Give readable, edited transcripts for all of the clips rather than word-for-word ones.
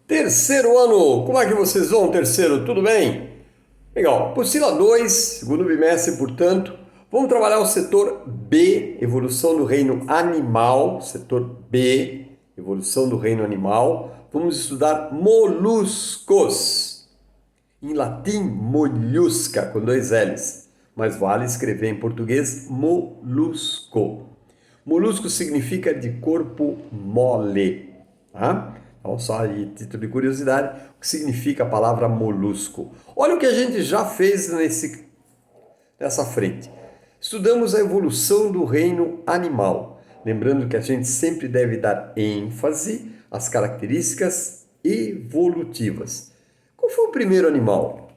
Terceiro ano, como é que vocês vão, terceiro? Tudo bem? Legal. Apostila 2, segundo bimestre, portanto, vamos trabalhar o setor B, evolução do reino animal, setor B, evolução do reino animal. Vamos estudar moluscos. Em latim, mollusca, com dois L's, mas vale escrever em português molusco. Molusco significa de corpo mole, tá? Então, só de título de curiosidade, o que significa a palavra molusco. Olha o que a gente já fez nessa frente. Estudamos a evolução do reino animal, lembrando que a gente sempre deve dar ênfase às características evolutivas. Qual foi o primeiro animal?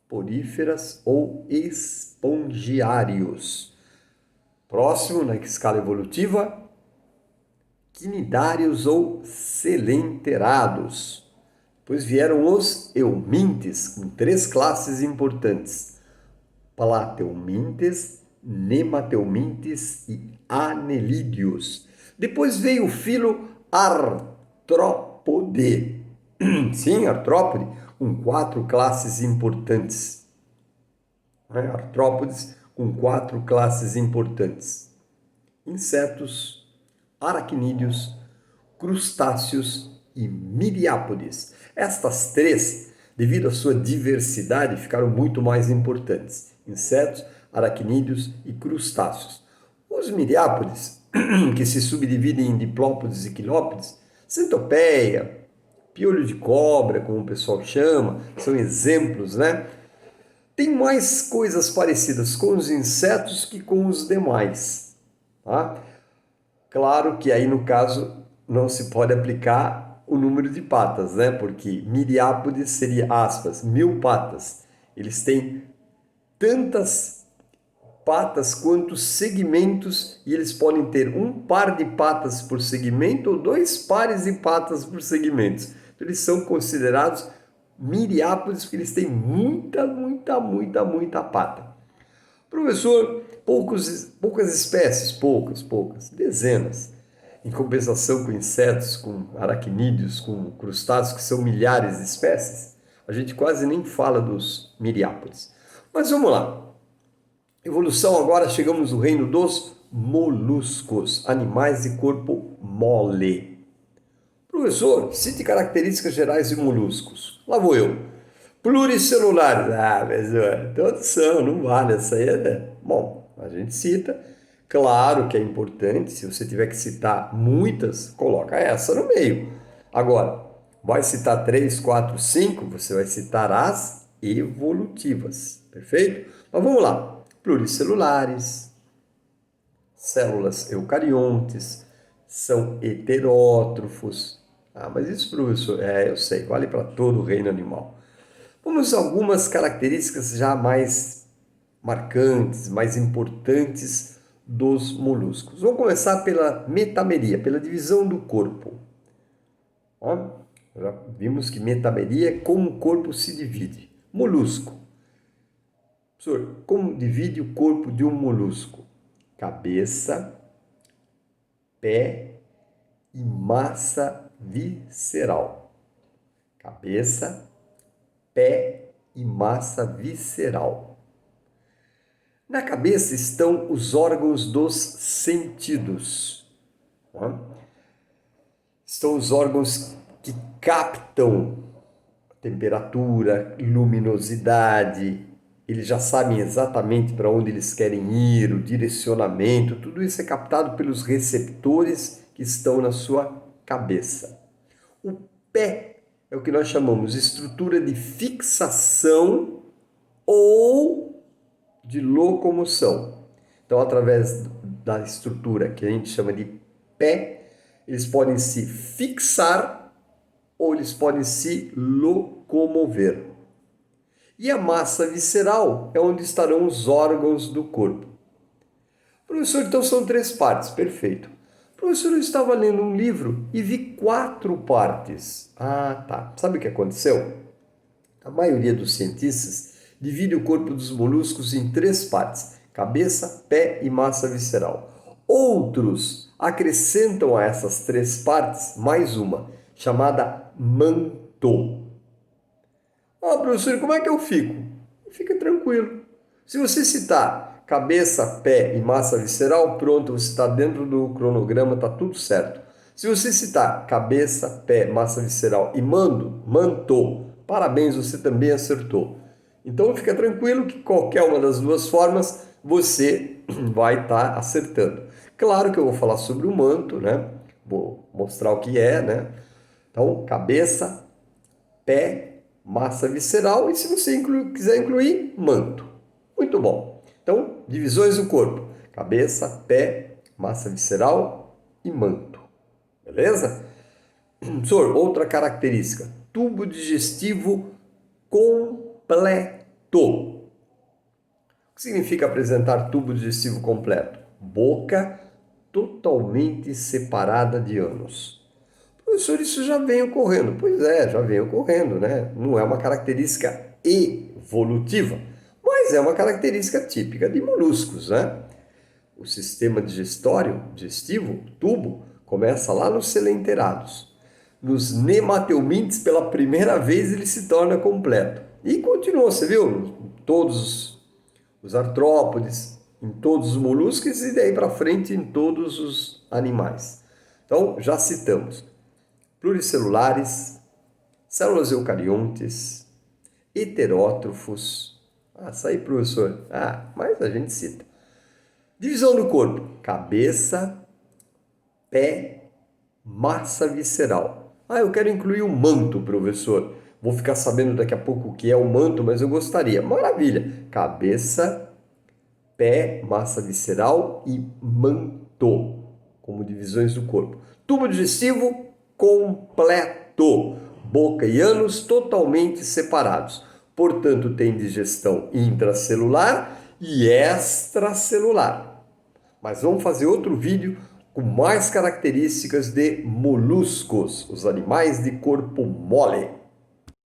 Poríferas ou espongiários. Próximo, na escala evolutiva, quinidários ou selenterados. Depois vieram os eumintes, com três classes importantes: plateumintes, nemateumintes e anelídeos. Depois veio o filo artrópode. Sim, artrópode, com quatro classes importantes. Artrópodes com quatro classes importantes: insetos, aracnídeos, crustáceos e miriápodes. Estas três, devido à sua diversidade, ficaram muito mais importantes: insetos, aracnídeos e crustáceos. Os miriápodes, que se subdividem em diplópodes e quilópodes, centopeia, piolho de cobra, como o pessoal chama, são exemplos, né? Tem mais coisas parecidas com os insetos que com os demais, tá? Claro que aí no caso não se pode aplicar o número de patas, né? Porque miriápodes seria, aspas, 1000 patas. Eles têm tantas patas quanto segmentos e eles podem ter um par de patas por segmento ou dois pares de patas por segmentos. Então, eles são considerados miriápodes porque eles têm muita pata. Professor, poucas espécies, poucas, dezenas. Em compensação com insetos, com aracnídeos, com crustáceos, que são milhares de espécies, a gente quase nem fala dos miriápodes. Mas vamos lá. Evolução, agora chegamos no reino dos moluscos, animais de corpo mole. Professor, cite características gerais de moluscos. Lá vou eu. Pluricelulares. Ah, professor, todos são, não vale. Essa aí é. Bom, a gente cita. Claro que é importante, se você tiver que citar muitas, coloca essa no meio. Agora, vai citar 3, 4, 5, você vai citar as evolutivas. Perfeito? Mas vamos lá. Pluricelulares, células eucariontes, são heterótrofos. Ah, mas isso, professor, eu sei, vale para todo o reino animal. Vamos a algumas características já mais marcantes, mais importantes dos moluscos. Vamos começar pela metameria, pela divisão do corpo. Ó, já vimos que metameria é como o corpo se divide. Molusco. Professor, como divide o corpo de um molusco? Cabeça, pé e massa visceral. Cabeça, pé e massa visceral. Na cabeça estão os órgãos dos sentidos. Estão os órgãos que captam temperatura, luminosidade. Eles já sabem exatamente para onde eles querem ir, o direcionamento. Tudo isso é captado pelos receptores que estão na sua cabeça. O pé é o que nós chamamos de estrutura de fixação ou de locomoção. Então, através da estrutura que a gente chama de pé, eles podem se fixar ou eles podem se locomover. E a massa visceral é onde estarão os órgãos do corpo. Professor, então são 3 partes, perfeito. Professor, eu estava lendo um livro e vi 4 partes. Ah, tá. Sabe o que aconteceu? A maioria dos cientistas divide o corpo dos moluscos em 3 partes: cabeça, pé e massa visceral. Outros acrescentam a essas 3 partes mais uma, chamada manto. Ah, professor, como é que eu fico? Fica tranquilo. Se você citar cabeça, pé e massa visceral, pronto, você está dentro do cronograma, está tudo certo. Se você citar cabeça, pé, massa visceral e manto, parabéns, você também acertou. Então fica tranquilo que qualquer uma das duas formas você vai estar acertando. Claro que eu vou falar sobre o manto, né? Vou mostrar o que é, né? Então, cabeça, pé, massa visceral e se você quiser incluir, manto. Muito bom. Então, divisões do corpo: cabeça, pé, massa visceral e manto. Beleza? Professor, outra característica: tubo digestivo completo. O que significa apresentar tubo digestivo completo? Boca totalmente separada de ânus. Professor, isso já vem ocorrendo. Pois é, já vem ocorrendo, né? Não é uma característica evolutiva, mas é uma característica típica de moluscos, né? O sistema digestivo, tubo, começa lá nos selenterados. Nos nemateumintes, pela primeira vez, ele se torna completo. E continua, você viu? Todos os artrópodes, em todos os moluscos e daí para frente em todos os animais. Então, já citamos pluricelulares, células eucariontes, heterótrofos. Ah, isso aí, professor. Ah, mas a gente cita. Divisão do corpo: cabeça, pé, massa visceral. Ah, eu quero incluir o manto, professor. Vou ficar sabendo daqui a pouco o que é o manto, mas eu gostaria. Maravilha! Cabeça, pé, massa visceral e manto, como divisões do corpo. Tubo digestivo completo. Boca e ânus totalmente separados. Portanto, tem digestão intracelular e extracelular. Mas vamos fazer outro vídeo com mais características de moluscos, os animais de corpo mole.